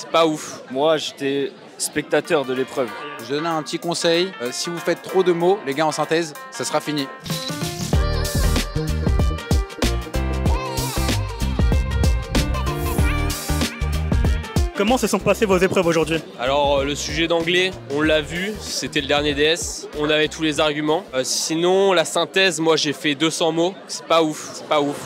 c'est pas ouf. Moi, j'étais spectateur de l'épreuve. Je donne un petit conseil, si vous faites trop de mots, les gars, en synthèse, ça sera fini. Comment se sont passées vos épreuves aujourd'hui? Alors le sujet d'anglais, on l'a vu, c'était le dernier DS, on avait tous les arguments. Sinon la synthèse, moi j'ai fait 200 mots, c'est pas ouf,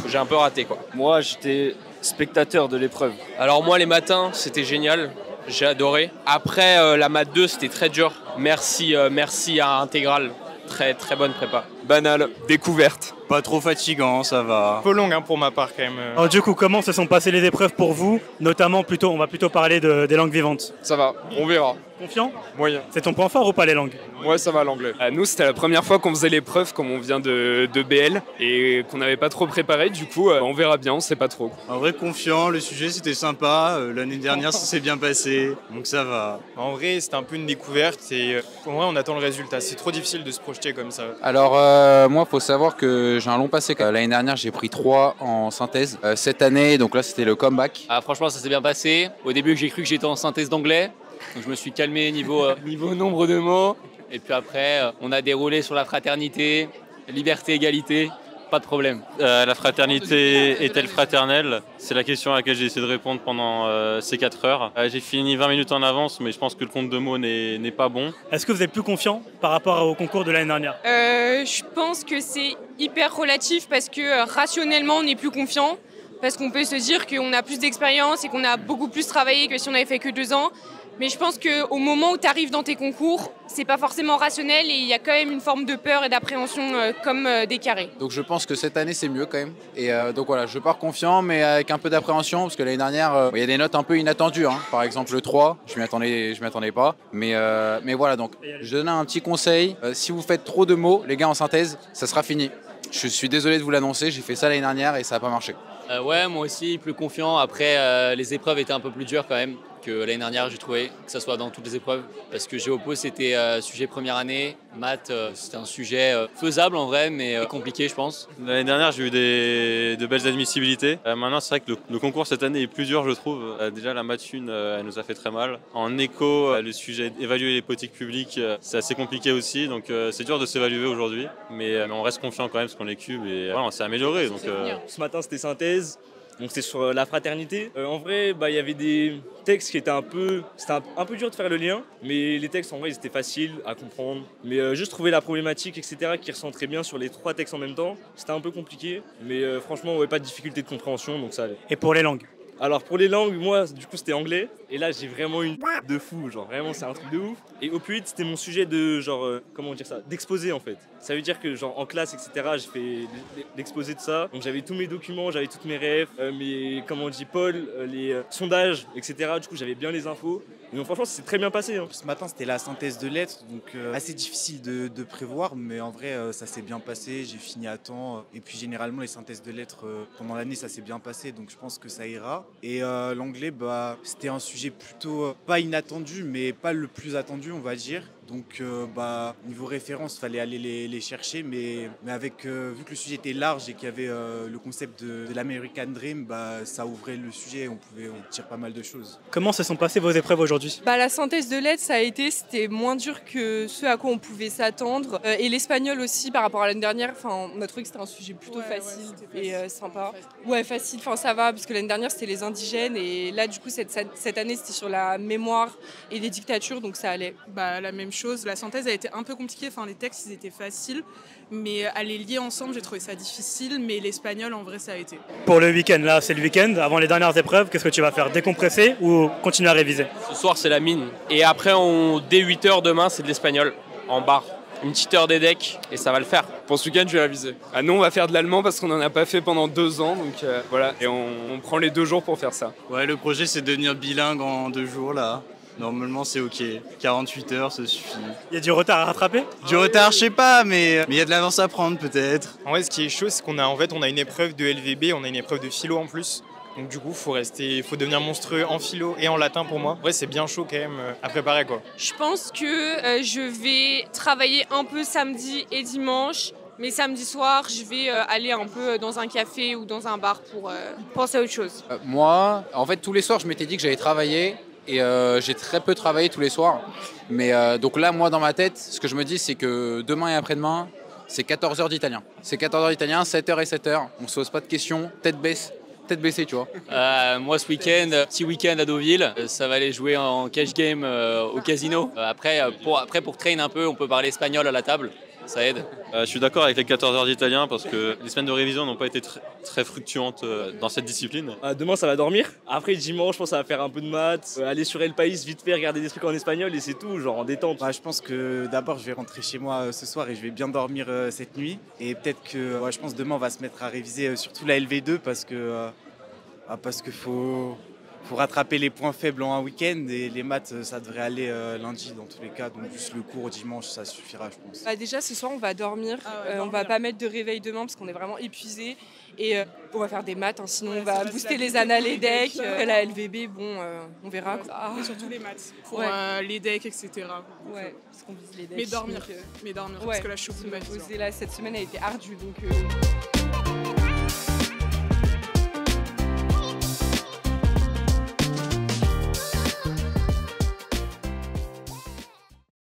j'ai un peu raté quoi. Moi, j'étais spectateur de l'épreuve. Alors moi les matins, c'était génial, j'ai adoré. Après la maths 2, c'était très dur. Merci à Intégral, très bonne prépa. Banal, découverte. Pas trop fatigant, ça va. Un peu long pour ma part quand même. Alors, du coup, comment se sont passées les épreuves pour vous? Notamment, on va plutôt parler des langues vivantes. Ça va, on verra. Confiant? Moyen. C'est ton point fort ou pas les langues? Ouais, ça va l'anglais. Nous, c'était la première fois qu'on faisait l'épreuve comme on vient de BL et qu'on n'avait pas trop préparé. Du coup, on verra bien, on sait pas trop. En vrai, confiant, le sujet c'était sympa. L'année dernière, ça s'est bien passé, donc ça va. En vrai, c'était un peu une découverte et en vrai, on attend le résultat. C'est trop difficile de se projeter comme ça. Alors, moi, il faut savoir que j'ai un long passé. L'année dernière, j'ai pris 3 en synthèse. Cette année, donc là, c'était le comeback. Ah, franchement, ça s'est bien passé. Au début, j'ai cru que j'étais en synthèse d'anglais. Donc, je me suis calmé niveau nombre de mots. Et puis après, on a déroulé sur la fraternité, liberté, égalité. Pas de problème. La fraternité est-elle fraternelle? C'est la question à laquelle j'ai essayé de répondre pendant ces 4 heures. J'ai fini 20 minutes en avance, mais je pense que le compte de mots n'est pas bon. Est-ce que vous êtes plus confiant par rapport au concours de l'année dernière? Je pense que c'est hyper relatif parce que rationnellement, on est plus confiant. Parce qu'on peut se dire qu'on a plus d'expérience et qu'on a beaucoup plus travaillé que si on avait fait que 2 ans. Mais je pense qu'au moment où tu arrives dans tes concours, c'est pas forcément rationnel et il y a quand même une forme de peur et d'appréhension comme des carrés. Donc je pense que cette année c'est mieux quand même. Et donc voilà, je pars confiant mais avec un peu d'appréhension parce que l'année dernière, il y a des notes un peu inattendues. Par exemple le 3, je m'y attendais pas. Mais voilà, donc je donne un petit conseil. Si vous faites trop de mots, les gars, en synthèse, ça sera fini. Je suis désolé de vous l'annoncer, j'ai fait ça l'année dernière et ça n'a pas marché. Ouais, moi aussi, plus confiant. Après, les épreuves étaient un peu plus dures quand même que l'année dernière, j'ai trouvé, que ce soit dans toutes les épreuves. Parce que Géopo, c'était sujet première année. Maths, c'était un sujet faisable en vrai, mais compliqué, je pense. L'année dernière, j'ai eu de belles admissibilités. Maintenant, c'est vrai que le concours cette année est plus dur, je trouve. Déjà, la maths 1, elle nous a fait très mal. En éco, le sujet évaluer les politiques publiques, c'est assez compliqué aussi. Donc, c'est dur de s'évaluer aujourd'hui. Mais on reste confiant quand même parce qu'on est cube et voilà, on s'est amélioré. Donc, Ce matin, c'était synthèse. Donc c'était sur la fraternité. En vrai, il y avait des textes qui étaient un peu dur de faire le lien, mais les textes en vrai ils étaient faciles à comprendre. Mais juste trouver la problématique, etc., qui recentrait bien sur les 3 textes en même temps, c'était un peu compliqué. Mais franchement, pas de difficulté de compréhension, donc ça allait. Et pour les langues? Alors pour les langues, moi du coup c'était anglais et là j'ai vraiment une de fou, genre vraiment c'est un truc de ouf. Et au plus vite c'était mon sujet de genre comment dire ça, d'exposé en fait. Ça veut dire que genre en classe etc j'ai fait l'exposé de ça, donc j'avais tous mes documents, j'avais toutes mes refs, mes comment on dit Paul, les sondages etc. Du coup j'avais bien les infos. Et donc franchement c'est très bien passé. Ce matin c'était la synthèse de lettres, donc assez difficile de prévoir, mais en vrai ça s'est bien passé, j'ai fini à temps. Et puis généralement les synthèses de lettres pendant l'année ça s'est bien passé, donc je pense que ça ira. Et l'anglais, c'était un sujet plutôt pas inattendu, mais pas le plus attendu, on va dire. Donc niveau référence, il fallait aller les chercher, mais avec vu que le sujet était large et qu'il y avait le concept de l'American Dream, ça ouvrait le sujet, on pouvait en tirer pas mal de choses. Comment se sont passées vos épreuves aujourd'hui? La synthèse de lettres, c'était moins dur que ce à quoi on pouvait s'attendre. Et l'espagnol aussi, par rapport à l'année dernière, on a trouvé que c'était un sujet plutôt facile et sympa. Ouais, facile, ça va, parce que l'année dernière c'était les indigènes et là du coup cette année c'était sur la mémoire et les dictatures, donc ça allait. La même chose, la synthèse a été un peu compliquée, les textes ils étaient faciles, mais à les lier ensemble j'ai trouvé ça difficile, mais l'espagnol en vrai ça a été. Pour le week-end, là c'est le week-end, avant les dernières épreuves, qu'est-ce que tu vas faire? Décompresser ou continuer à réviser? Ce soir c'est la mine. Et après dès 8h demain c'est de l'espagnol en bar. Une petite heure des decks et ça va le faire. Pour ce week-end, je vais réviser. Nous, on va faire de l'allemand parce qu'on n'en a pas fait pendant 2 ans. Donc voilà, et on prend les 2 jours pour faire ça. Ouais, le projet, c'est de devenir bilingue en 2 jours, là. Normalement, c'est OK. 48 heures, ça suffit. Il y a du retard à rattraper? Du retard, je sais pas, mais il y a de l'avance à prendre, peut-être. En vrai, ce qui est chaud, c'est qu'on a une épreuve de LVB, on a une épreuve de philo en plus. Donc du coup, faut devenir monstrueux en philo et en latin pour moi. Ouais, c'est bien chaud quand même à préparer quoi. Je pense que je vais travailler un peu samedi et dimanche, mais samedi soir, je vais aller un peu dans un café ou dans un bar pour penser à autre chose. Moi, en fait, tous les soirs, je m'étais dit que j'allais travailler et j'ai très peu travaillé tous les soirs. Mais donc là, moi, dans ma tête, ce que je me dis, c'est que demain et après-demain, c'est 14 heures d'italien. C'est 14 heures d'italien, 7 heures et 7 heures. On se pose pas de questions, tête baissée, tu vois. Moi, ce week-end, petit week-end à Deauville, ça va aller jouer en cash game au casino. Après, pour train un peu, on peut parler espagnol à la table. Ça aide. Je suis d'accord avec les 14 heures d'italien parce que les semaines de révision n'ont pas été très fructuantes dans cette discipline. Demain, ça va dormir. Après, dimanche, je pense que ça va faire un peu de maths, aller sur El País, vite fait, regarder des trucs en espagnol et c'est tout, genre en détente. Je pense que d'abord, je vais rentrer chez moi ce soir et je vais bien dormir cette nuit. Et peut-être que je pense demain, on va se mettre à réviser surtout la LV2 parce que faut rattraper les points faibles en un week-end et les maths, ça devrait aller lundi dans tous les cas. Donc juste le cours dimanche, ça suffira, je pense. Déjà, ce soir, on va dormir. On va pas mettre de réveil demain parce qu'on est vraiment épuisés. Et on va faire des maths, hein, sinon on va booster les annales et decks. La LVB, on verra. Et surtout les maths, pour les decks, etc. Ouais, parce qu'on vise les decks. Mais dormir, parce que là, je suis au bout de ma vie. Là, cette semaine a été ardue, donc...